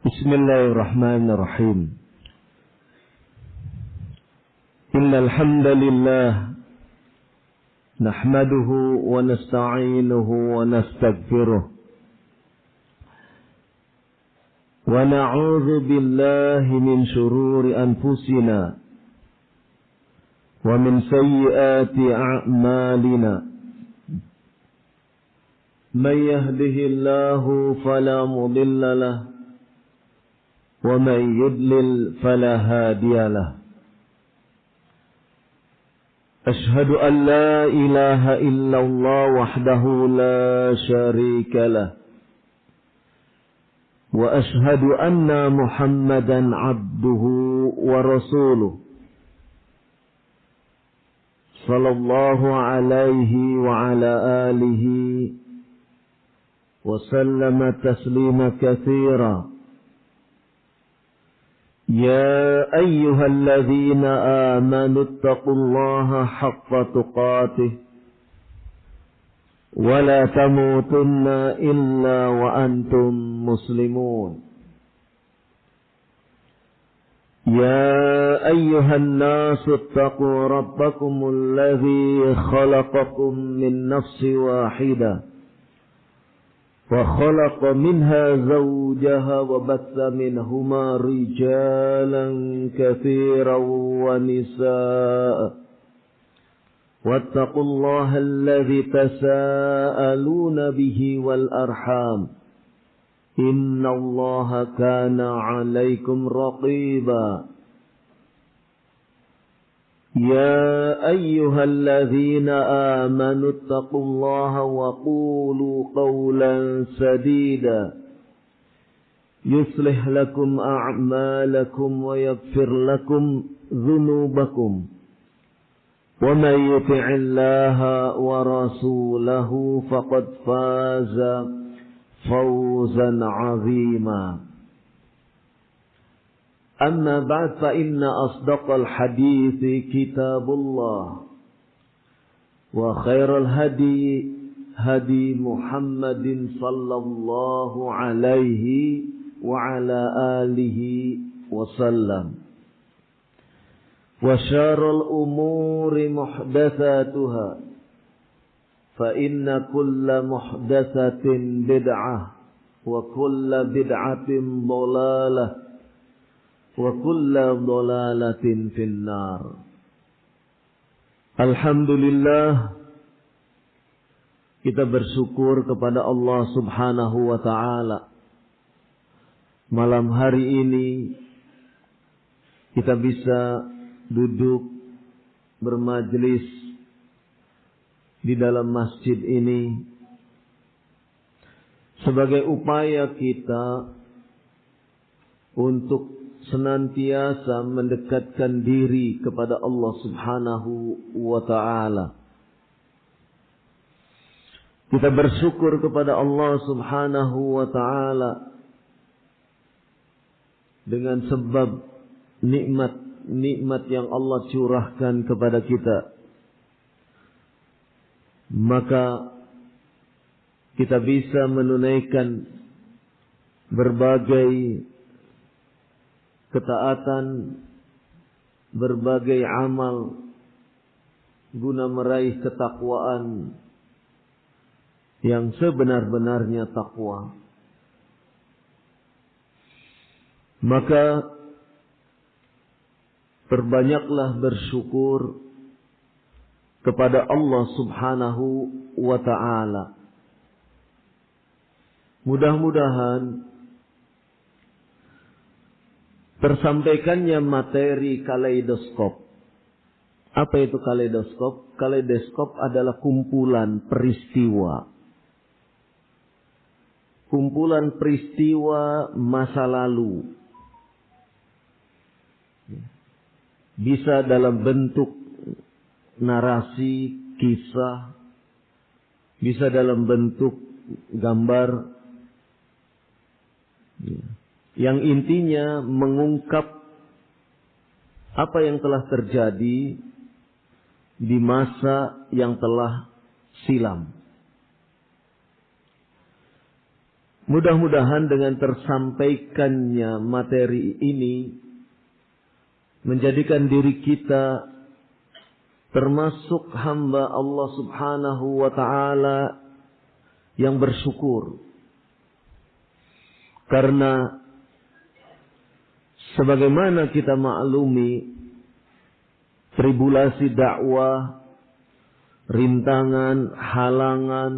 Bismillahirrahmanirrahim. Innal hamdalillah nahmaduhu wa nasta'inuhu wa nastaghfiruh wa na'udzu billahi min shururi anfusina wa min sayyiati a'malina. Man yahdihillahu fala mudilla lahu وَمَنْ يُضْلِلْ فَلَا هَادِيَ لَهُ أَشْهَدُ أَنْ لَا إِلَهَ إِلَّا اللَّهُ وَحْدَهُ لَا شَرِيكَ لَهُ وَأَشْهَدُ أَنَّ مُحَمَّدًا عَبْدُهُ وَرَسُولُهُ صلى الله عليه وعلى آله وسلم تسليما كثيرا. يا أيها الذين آمنوا اتقوا الله حق تقاته ولا تموتن إلا وأنتم مسلمون. يا أيها الناس اتقوا ربكم الذي خلقكم من نفس واحدة وخلق منها زوجها وبث منهما رجالا كثيرا ونساء واتقوا الله الذي تساءلون به والأرحام إن الله كان عليكم رقيبا. يا أيها الذين آمنوا اتقوا الله وقولوا قولا سديدا يصلح لكم أعمالكم ويغفر لكم ذنوبكم ومن يطع الله ورسوله فقد فاز فوزا عظيما. أما بعد فإن أصدق الحديث كتاب الله وخير الهدي هدي محمد صلى الله عليه وعلى آله وسلم وشر الأمور محدثاتها فإن كل محدثة بدعة وكل بدعة ضلالة wa kullu dhalalatin finnar. Alhamdulillah, kita bersyukur kepada Allah Subhanahu wa taala. Malam hari ini kita bisa duduk bermajlis di dalam masjid ini sebagai upaya kita untuk senantiasa mendekatkan diri kepada Allah Subhanahu wa ta'ala. Kita bersyukur kepada Allah Subhanahu wa ta'ala dengan sebab nikmat-nikmat yang Allah curahkan kepada kita. Maka kita bisa menunaikan berbagai ketaatan, berbagai amal guna meraih ketakwaan yang sebenar-benarnya takwa. Maka perbanyaklah bersyukur kepada Allah Subhanahu wa ta'ala. Mudah-mudahan tersampaikannya materi kaleidoskop. Apa itu kaleidoskop? Kaleidoskop adalah kumpulan peristiwa. Kumpulan peristiwa masa lalu. Bisa dalam bentuk narasi, kisah. Bisa dalam bentuk gambar. Yang intinya mengungkap apa yang telah terjadi di masa yang telah silam. Mudah-mudahan dengan tersampaikannya materi ini menjadikan diri kita termasuk hamba Allah Subhanahu wa ta'ala yang bersyukur. Karena sebagaimana kita maklumi, tribulasi dakwah, rintangan, halangan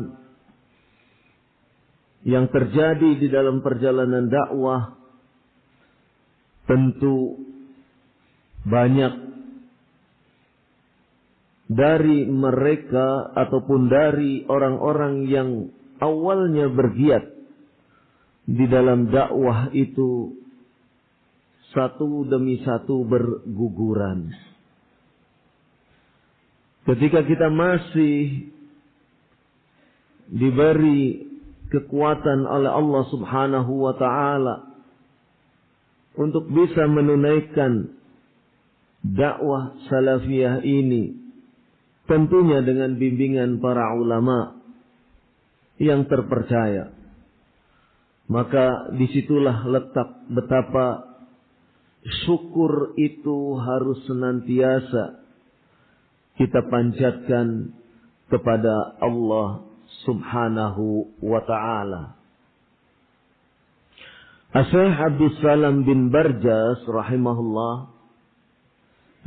yang terjadi di dalam perjalanan dakwah tentu banyak dari mereka ataupun dari orang-orang yang awalnya bergiat di dalam dakwah itu satu demi satu berguguran. Ketika kita masih diberi kekuatan oleh Allah Subhanahu wa ta'ala untuk bisa menunaikan dakwah salafiyah ini, tentunya dengan bimbingan para ulama yang terpercaya, maka disitulah letak betapa syukur itu harus senantiasa kita panjatkan kepada Allah Subhanahu wa ta'ala. Asy-Syaikh Abdus Salam bin Barjas rahimahullah,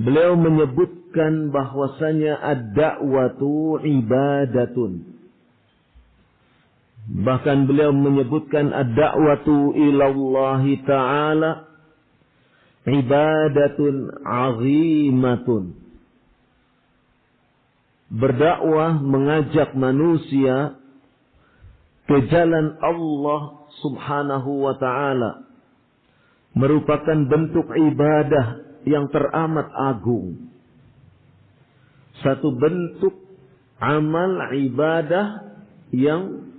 beliau menyebutkan bahwasanya ad-da'watu ibadatun. Bahkan beliau menyebutkan ad-da'watu ilallahi ta'ala ibadatun azimatun. Berdakwah, mengajak manusia ke jalan Allah Subhanahu wa ta'ala merupakan bentuk ibadah yang teramat agung. Satu bentuk amal ibadah yang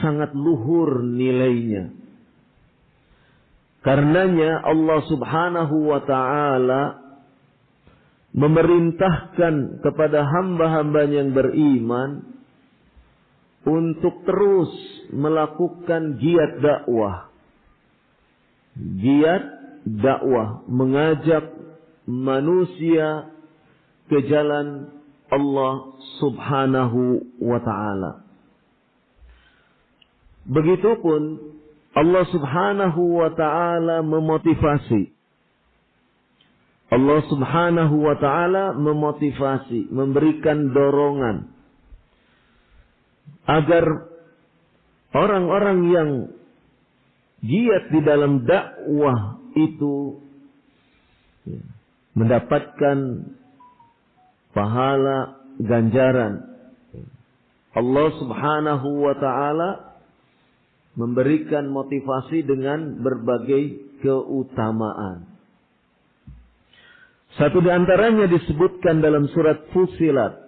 sangat luhur nilainya. Karenanya Allah Subhanahu wa ta'ala memerintahkan kepada hamba-hamba yang beriman untuk terus melakukan giat dakwah. Giat dakwah, mengajak manusia ke jalan Allah Subhanahu wa ta'ala. Begitupun Allah Subhanahu wa ta'ala memotivasi. Allah Subhanahu wa ta'ala memotivasi, memberikan dorongan agar orang-orang yang giat di dalam dakwah itu mendapatkan pahala ganjaran. Allah Subhanahu wa ta'ala memberikan motivasi dengan berbagai keutamaan. Satu di antaranya disebutkan dalam surat Fussilat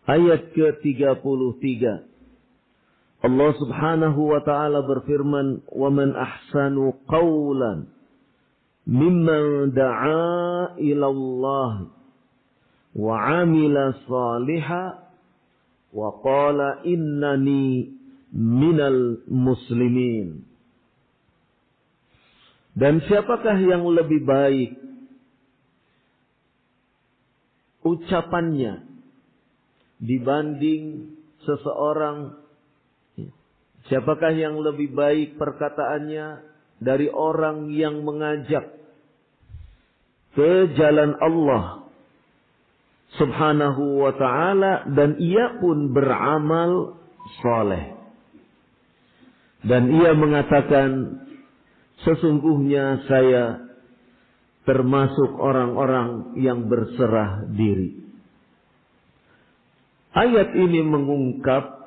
ayat ke-33. Allah Subhanahu wa ta'ala berfirman, "Wa man ahsanu qawlan mimman da'a ila Allah wa 'amila shalihan wa qala innani minal muslimin." Dan siapakah yang lebih baik ucapannya dibanding seseorang? Siapakah yang lebih baik perkataannya dari orang yang mengajak ke jalan Allah Subhanahu wa ta'ala dan ia pun beramal soleh. Dan ia mengatakan, sesungguhnya saya termasuk orang-orang yang berserah diri. Ayat ini mengungkap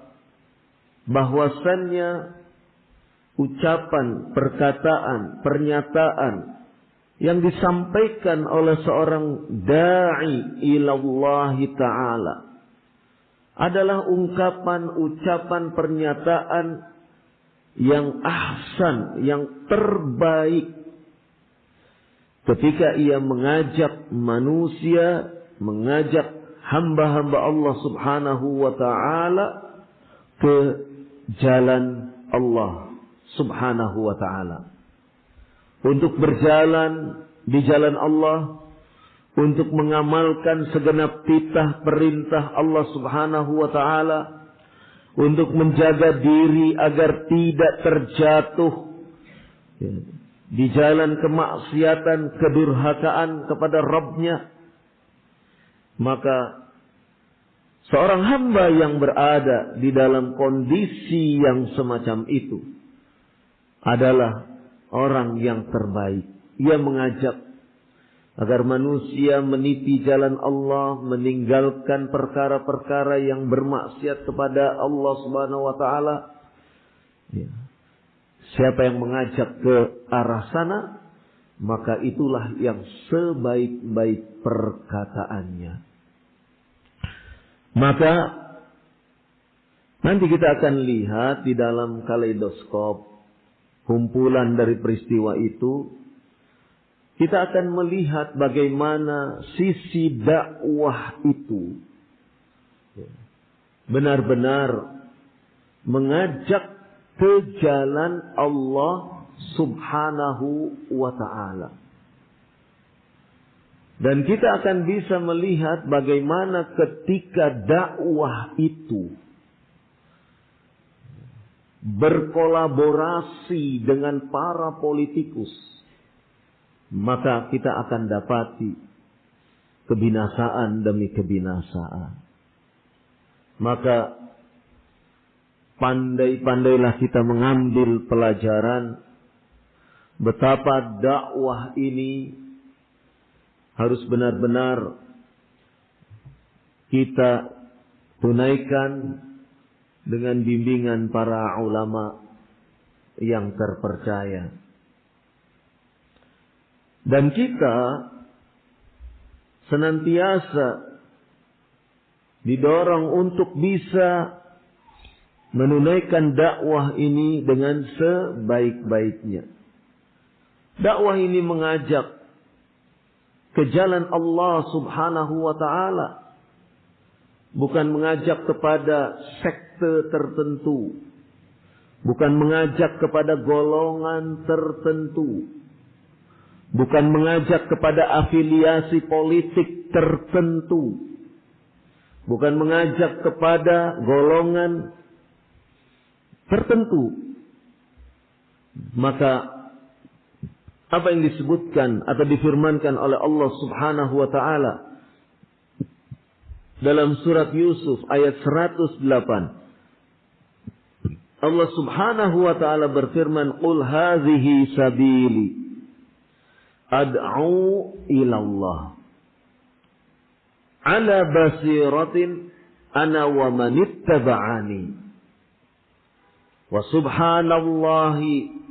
bahwasannya ucapan, perkataan, pernyataan yang disampaikan oleh seorang da'i ilallahi ta'ala adalah ungkapan, ucapan, pernyataan yang ahsan, yang terbaik. Ketika ia mengajak manusia, mengajak hamba-hamba Allah Subhanahu wa ta'ala ke jalan Allah Subhanahu wa ta'ala. Untuk berjalan di jalan Allah, untuk mengamalkan segenap titah perintah Allah Subhanahu wa ta'ala, untuk menjaga diri agar tidak terjatuh di jalan kemaksiatan, kedurhakaan kepada Rabb-Nya. Maka seorang hamba yang berada di dalam kondisi yang semacam itu adalah orang yang terbaik. Ia mengajak agar manusia meniti jalan Allah, meninggalkan perkara-perkara yang bermaksiat kepada Allah Subhanahu wa ta'ala. Siapa yang mengajak ke arah sana, maka itulah yang sebaik-baik perkataannya. Maka nanti kita akan lihat di dalam kaleidoskop kumpulan dari peristiwa itu, kita akan melihat bagaimana sisi dakwah itu benar-benar mengajak ke jalan Allah Subhanahu wa ta'ala. Dan kita akan bisa melihat bagaimana ketika dakwah itu berkolaborasi dengan para politikus, maka kita akan dapati kebinasaan demi kebinasaan. Maka pandai-pandailah kita mengambil pelajaran betapa dakwah ini harus benar-benar kita tunaikan dengan bimbingan para ulama yang terpercaya. Dan kita senantiasa didorong untuk bisa menunaikan dakwah ini dengan sebaik-baiknya. Dakwah ini mengajak ke jalan Allah Subhanahu wa ta'ala. Bukan mengajak kepada sekte tertentu. Bukan mengajak kepada golongan tertentu. Bukan mengajak kepada afiliasi politik tertentu. Bukan mengajak kepada golongan tertentu. Maka apa yang disebutkan atau difirmankan oleh Allah Subhanahu wa ta'ala dalam surat Yusuf ayat 108. Allah Subhanahu wa ta'ala berfirman, "Qul hadhihi sabili ad'u ila Allah ala basiratin ana wa manittaba'ani wa subhanallahi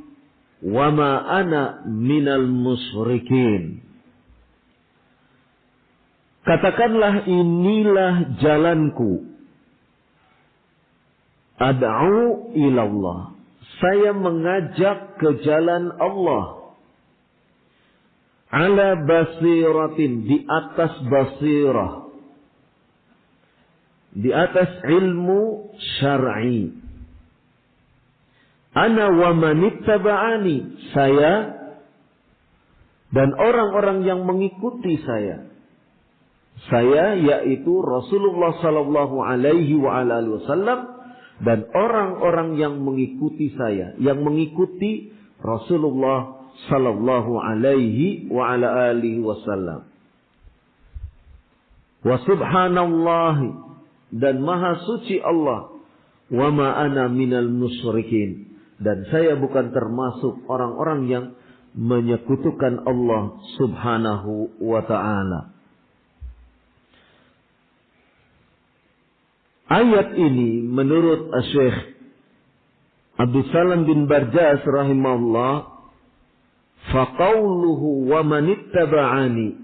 wa ma ana minal musyrikin." Katakanlah, inilah jalanku. Ad'u ilallah. Saya mengajak ke jalan Allah. Ala basiratin, di atas basirah. Di atas ilmu syar'i. Ana wa manittaba'ani. Saya dan orang-orang yang mengikuti saya. Saya yaitu Rasulullah sallallahu alaihi wa alihi wasallam dan orang-orang yang mengikuti saya, yang mengikuti Rasulullah sallallahu alaihi wa alihi wasallam. Wa subhanallahi, dan maha suci Allah, wa ma ana minal musyrikin, dan saya bukan termasuk orang-orang yang menyekutukan Allah Subhanahu wa ta'ala. Ayat ini menurut Syekh Abdul Salam bin Barjas rahimahullah, faqauluhu wa manittaba'ani,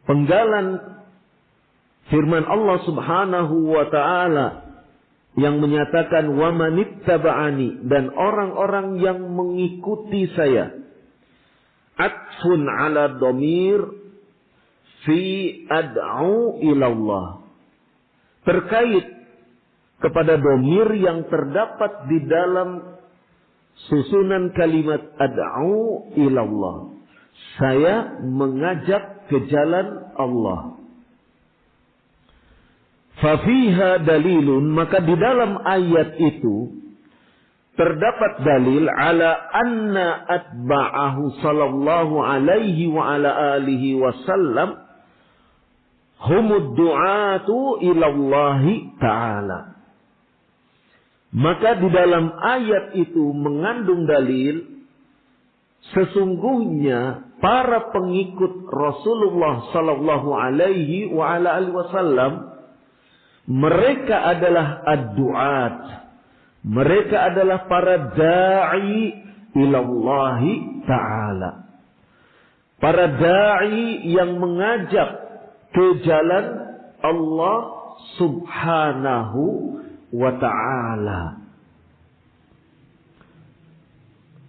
penggalan firman Allah Subhanahu wa ta'ala yang menyatakan wa manittaba'ani, dan orang-orang yang mengikuti saya, atfun ala dhamir fi ad'u ilallah, terkait kepada dhamir yang terdapat di dalam susunan kalimat ad'u ilallah. Saya mengajak ke jalan Allah. Fafiha dalilun, maka di dalam ayat itu terdapat dalil ala anna atba'ahu sallallahu alaihi wa ala alihi wasallam humud du'atu ilallahi ta'ala. Maka di dalam ayat itu mengandung dalil sesungguhnya para pengikut Rasulullah sallallahu alaihi wa ala alihi wasallam mereka adalah ad-du'at. Mereka adalah para da'i ilallahi ta'ala. Para da'i yang mengajak ke jalan Allah subhanahu wa ta'ala.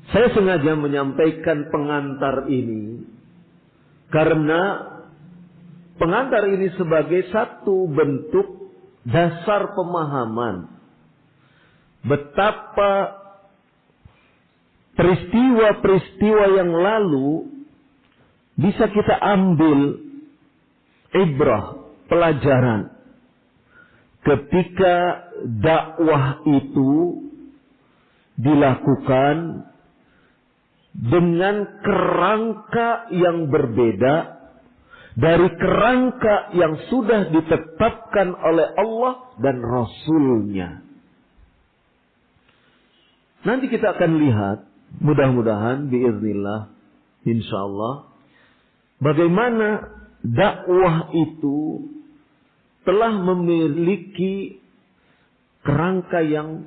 Saya sengaja menyampaikan pengantar ini karena pengantar ini sebagai satu bentuk dasar pemahaman betapa peristiwa-peristiwa yang lalu bisa kita ambil ibrah, pelajaran ketika dakwah itu dilakukan dengan kerangka yang berbeda dari kerangka yang sudah ditetapkan oleh Allah dan Rasul-Nya. Nanti kita akan lihat, mudah-mudahan biiznillah, insyaallah, bagaimana dakwah itu telah memiliki kerangka yang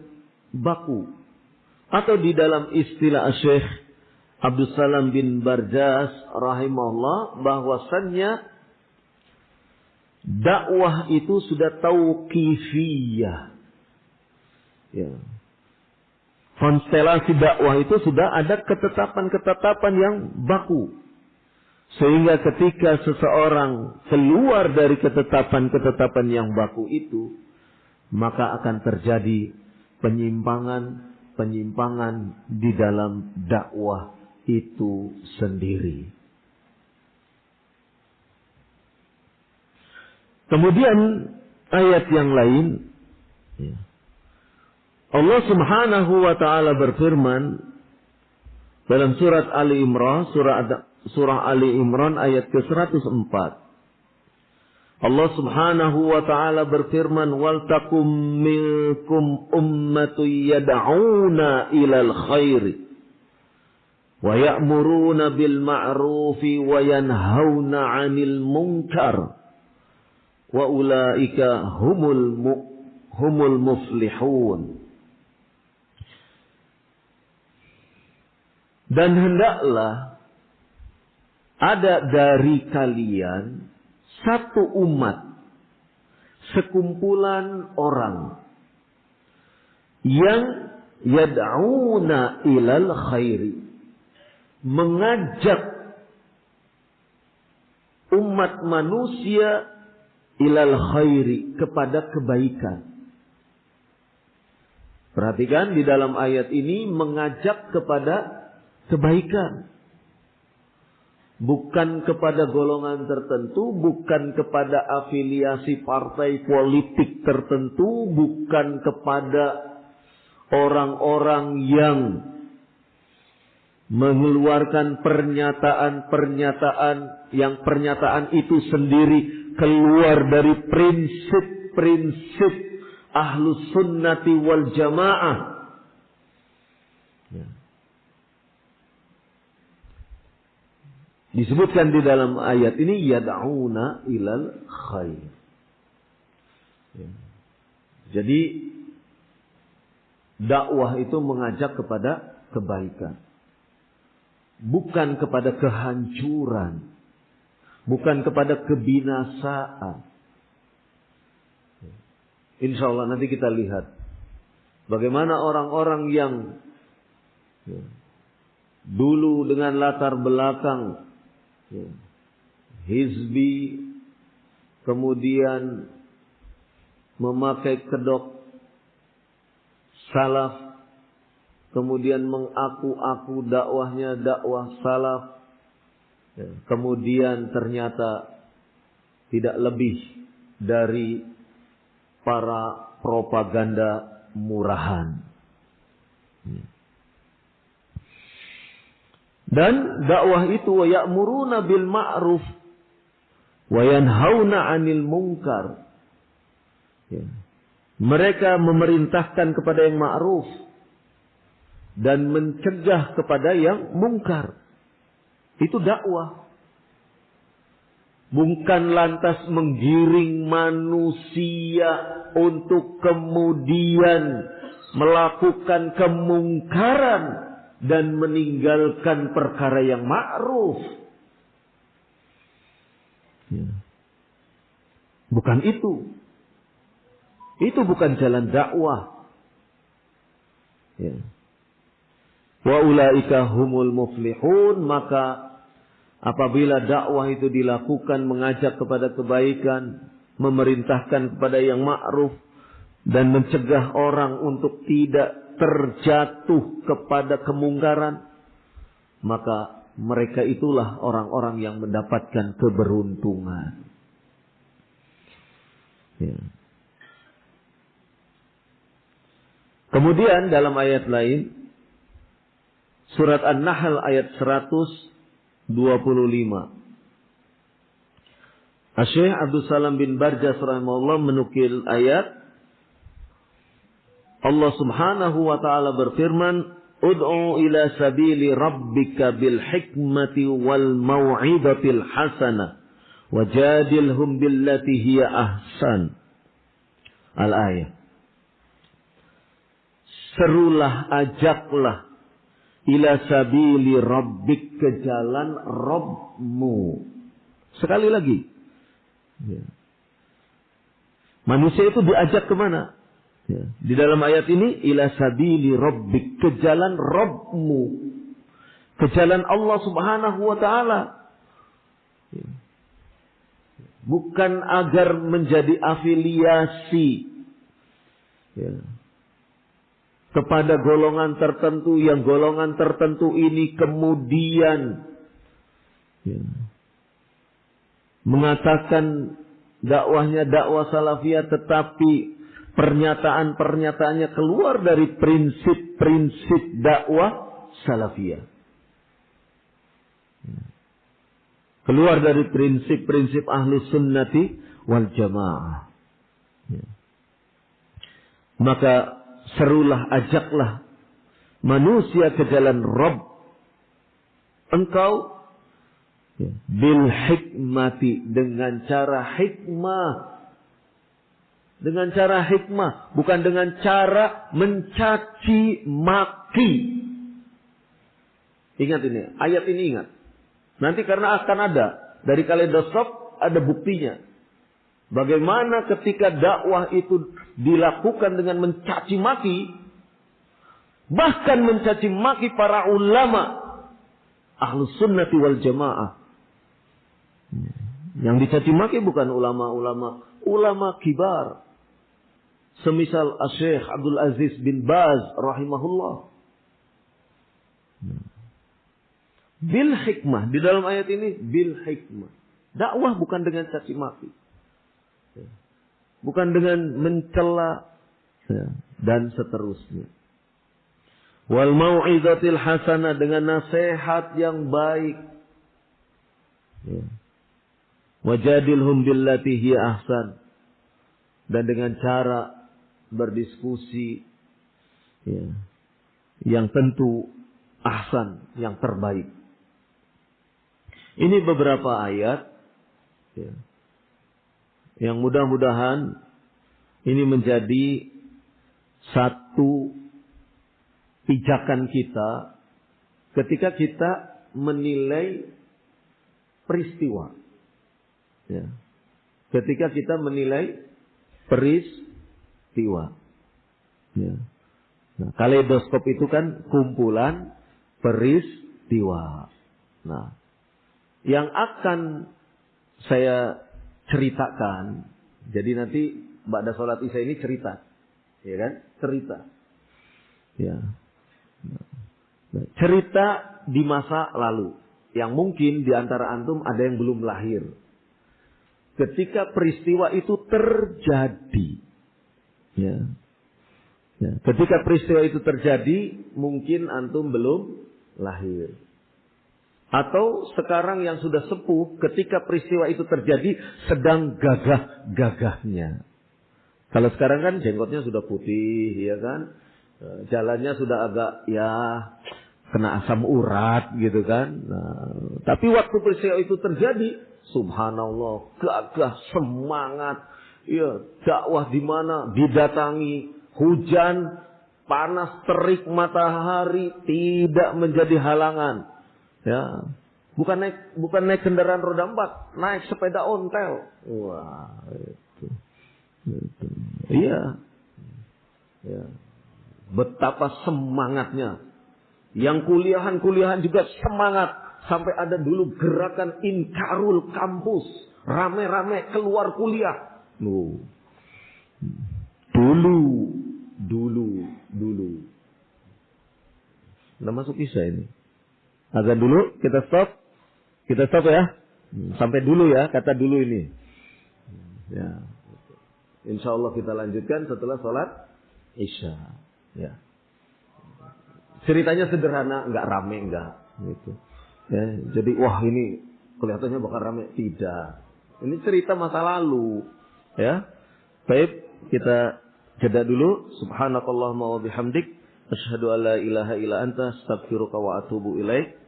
baku. Atau di dalam istilah Syekh Abdul Salam bin Barjas rahimahullah, bahwasannya dakwah itu sudah tauqifiyah. Ya. Konstelasi dakwah itu sudah ada ketetapan-ketetapan yang baku. Sehingga ketika seseorang keluar dari ketetapan-ketetapan yang baku itu, maka akan terjadi penyimpangan di dalam dakwah itu sendiri. Kemudian ayat yang lain, Allah subhanahu wa ta'ala berfirman dalam surat Ali Imran, surah Ali Imran ayat ke-104. Allah subhanahu wa ta'ala berfirman, wal takum minkum ummatun yad'una ilal khairi wa ya'muruna bil ma'rufi wa yanhauna 'anil munkar wa ulaika humul muflihun. Dan hendaklah ada dari kalian satu umat, sekumpulan orang yang yad'una ilal khairi, mengajak umat manusia ilal khairi, kepada kebaikan. Perhatikan di dalam ayat ini mengajak kepada kebaikan. Bukan kepada golongan tertentu, bukan kepada afiliasi partai politik tertentu, bukan kepada orang-orang yang mengeluarkan pernyataan-pernyataan yang pernyataan itu sendiri keluar dari prinsip-prinsip Ahlus Sunnati wal Jamaah. Ya. Disebutkan di dalam ayat ini yad'una ilal khair. Ya. Jadi dakwah itu mengajak kepada kebaikan, bukan kepada kehancuran, bukan kepada kebinasaan. Insya Allah nanti kita lihat bagaimana orang-orang yang dulu dengan latar belakang hizbi, kemudian memakai kedok salaf, kemudian mengaku-aku dakwahnya dakwah salaf, kemudian ternyata tidak lebih dari para propaganda murahan. Dan dakwah itu wa ya'muruna bil ma'ruf wa yanhauna 'anil munkar. Mereka memerintahkan kepada yang ma'ruf dan mencegah kepada yang mungkar. Itu dakwah. Bukan lantas menggiring manusia untuk kemudian melakukan kemungkaran dan meninggalkan perkara yang ma'ruf. Bukan itu. Itu bukan jalan dakwah. Wa ulaika humul muflihun. Maka apabila dakwah itu dilakukan mengajak kepada kebaikan, memerintahkan kepada yang ma'ruf, dan mencegah orang untuk tidak terjatuh kepada kemungkaran, maka mereka itulah orang-orang yang mendapatkan keberuntungan. Kemudian dalam ayat lain, surat An-Nahl ayat 125. Syekh Abdul Salam bin Barjas rahimahullah menukil ayat. Allah Subhanahu wa taala berfirman, "Ud'u ila sabili rabbika bil hikmati wal mau'izatil hasanah wajadilhum billati hiya ahsan." Al-ayat. Serulah, ajaklah ila sabili rabbik, ke jalan Rabbmu. Sekali lagi. Manusia itu diajak kemana? Di dalam ayat ini, ila sabili rabbik, ke jalan Rabbmu. Ke jalan Allah Subhanahu wa ta'ala. Bukan agar menjadi afiliasi kepada golongan tertentu, yang golongan tertentu ini kemudian mengatakan dakwahnya dakwah salafiyah, tetapi pernyataan-pernyataannya keluar dari prinsip-prinsip dakwah salafiyah. Keluar dari prinsip-prinsip ahlu sunnati wal jamaah. Maka serulah, ajaklah manusia ke jalan Rabb engkau bil hikmati, dengan cara hikmah. Dengan cara hikmah, bukan dengan cara mencaci maki. Ingat ini, ayat ini ingat. Nanti karena akan ada dari kaleidoskop, ada buktinya. Bagaimana ketika dakwah itu dilakukan dengan mencaci maki, bahkan mencaci maki para ulama Ahlus Sunnati wal Jamaah. Yang dicaci maki bukan ulama kibar. Semisal Syekh Abdul Aziz bin Baz rahimahullah. Bil hikmah, di dalam ayat ini bil hikmah. Dakwah bukan dengan caci maki. Bukan dengan mencela dan seterusnya. Wal mau'izatil hasanah, dengan nasihat yang baik. Wajadilhum billati hiya ahsan, dan dengan cara berdiskusi yang tentu ahsan, yang terbaik. Ini beberapa ayat yang mudah-mudahan ini menjadi satu pijakan kita ketika kita menilai peristiwa. Ketika kita menilai peristiwa. Nah, kaleidoskop itu kan kumpulan peristiwa. Nah, yang akan saya ceritakan, jadi nanti ba'da sholat isya ini cerita, ya kan? Cerita. Ya. Nah, cerita di masa lalu yang mungkin di antara antum ada yang belum lahir. Ketika peristiwa itu terjadi, ya. Ya, ketika peristiwa itu terjadi, mungkin antum belum lahir. Atau sekarang yang sudah sepuh, ketika peristiwa itu terjadi, sedang gagah-gagahnya. Kalau sekarang kan jenggotnya sudah putih, ya kan? Jalannya sudah agak, ya, kena asam urat, gitu kan? Nah, tapi waktu peristiwa itu terjadi, subhanallah, gagah, semangat. Ya, dakwah di mana didatangi. Hujan, panas, terik matahari tidak menjadi halangan. Ya, bukan naik kendaraan roda 4, naik sepeda ontel. Wah, itu. Iya. Ya. Betapa semangatnya. Yang kuliahan juga semangat. Sampai ada dulu gerakan inkarul kampus. Rame-rame keluar kuliah. Dulu. Udah masuk isya ini. Azan dulu, kita stop. Kita stop ya. Sampai dulu ya, kata dulu ini. Ya. Insya Allah kita lanjutkan setelah sholat isya. Ya. Ceritanya sederhana, nggak rame, nggak. Gitu. Ya, jadi wah ini kelihatannya bakal rame. Tidak. Ini cerita masa lalu. Ya. Baik, kita jeda dulu. Subhanakallahumma wa bihamdik. Asyhadu an la ilaha illa anta astaghfiruka wa atubu ilaik.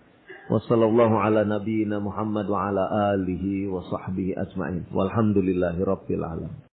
Wassallallahu ala nabiyyina Muhammad wa ala alihi wa sahbihi ajma'in. Walhamdulillahi rabbil alamin.